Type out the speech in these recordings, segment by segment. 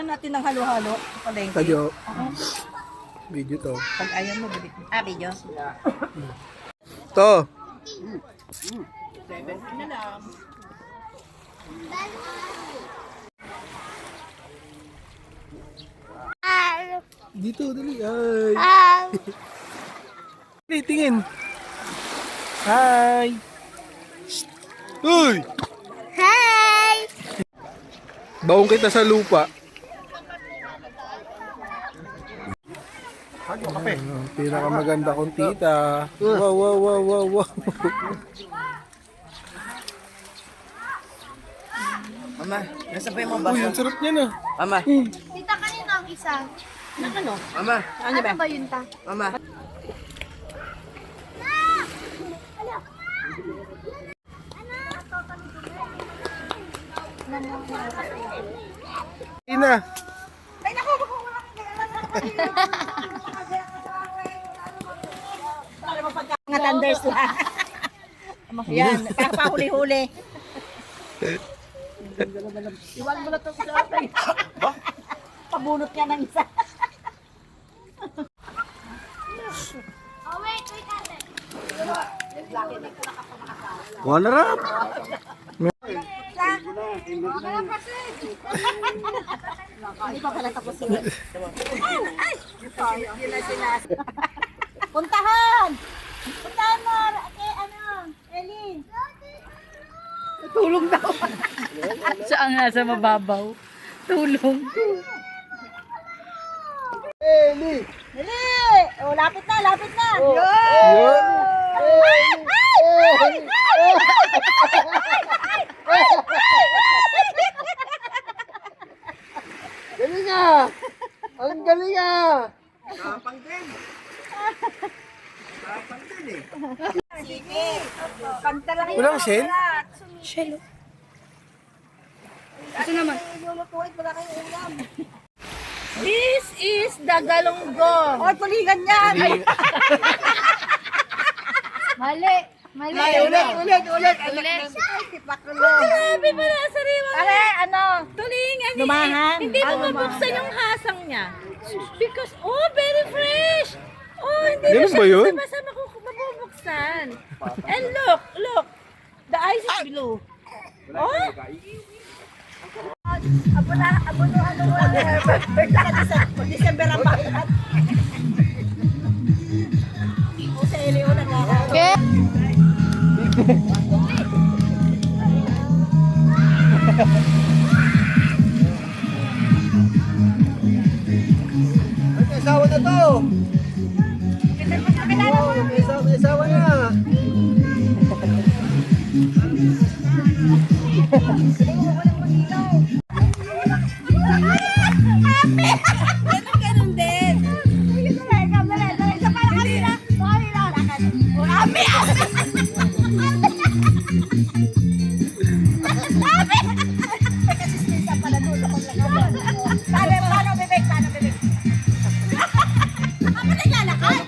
Tingnan natin ng halo-halo. Palengke. Tadyo. Video to. Pag ayaw mo, balik mo. Ah, video. To. Ano lang. Dito, dali. Ay. Tingin. Hi. Uy! Hi! Baong kita sa lupa. Pinakamaganda kong tita. Wow, wow, wow, wow, wow. Mama, nasa pa yung mga Uy, baso? ang sarap niya na. Mama, Tita, kanina ang isa. ano? Mama, Ano ba yun, ta? mama. Ina. Ay, naku, baka walang mga thunders lang. Yan, kakapahuli-huli. Iwan mo na ito sa atin. Pabunot niya ng isa. Oh, wait, ate. One rap. Hindi pa pala tapos yun. Ay! Yun na sila. Puntahan! Puntahan mo! Elin! Tulong daw. Siya ang nasa mababaw. Tulong. Eli. Dali! Oh, lapit na, lapit na! Yun. Galing ah! Ang galing ah! Sige! Kanta lang Walang shell? Shelo. Ito naman. Lulutuin, wala kayong ulam. This is the galunggong. Oy, tulingan yan! Ay, Mali. Mali. ulit! Ulit. Grabe pala, sariwa. Are, ano? Tulingan. Lumahan. Hindi mo mabuksan yung hasang niya. Because, oh, very fresh. Oh, hindi mo Ganun siya ba yun? basta mabubuksan. And look. The ice is blue. Oh, December ang bayad. O sa Elio, nagkakaroon. Okay. May asawa na to! May asawa na! Ganun din. Paano bibig? Ako naglalakad.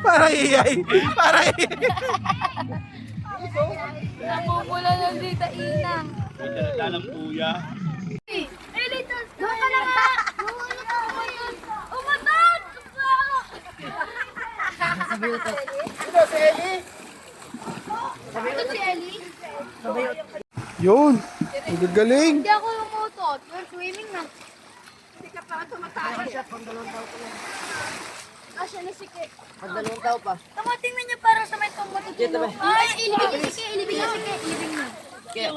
Parang iyay! Parang iyay! Namumula ng dita inang. Eh, dito. Doon ka na nga. Mahulog ka ba yun? Umatag! Ito si Ellie? Yun! Ang gagaling! Hindi ako umutot. We're swimming na. Asya na si Ke. Magdalawang tao pa. Tama, tingnan niyo para sa may tumatutulog. Ay, ilibing niya si Ke. Ilibing niya si Ke. Ilibing niya. Kaya,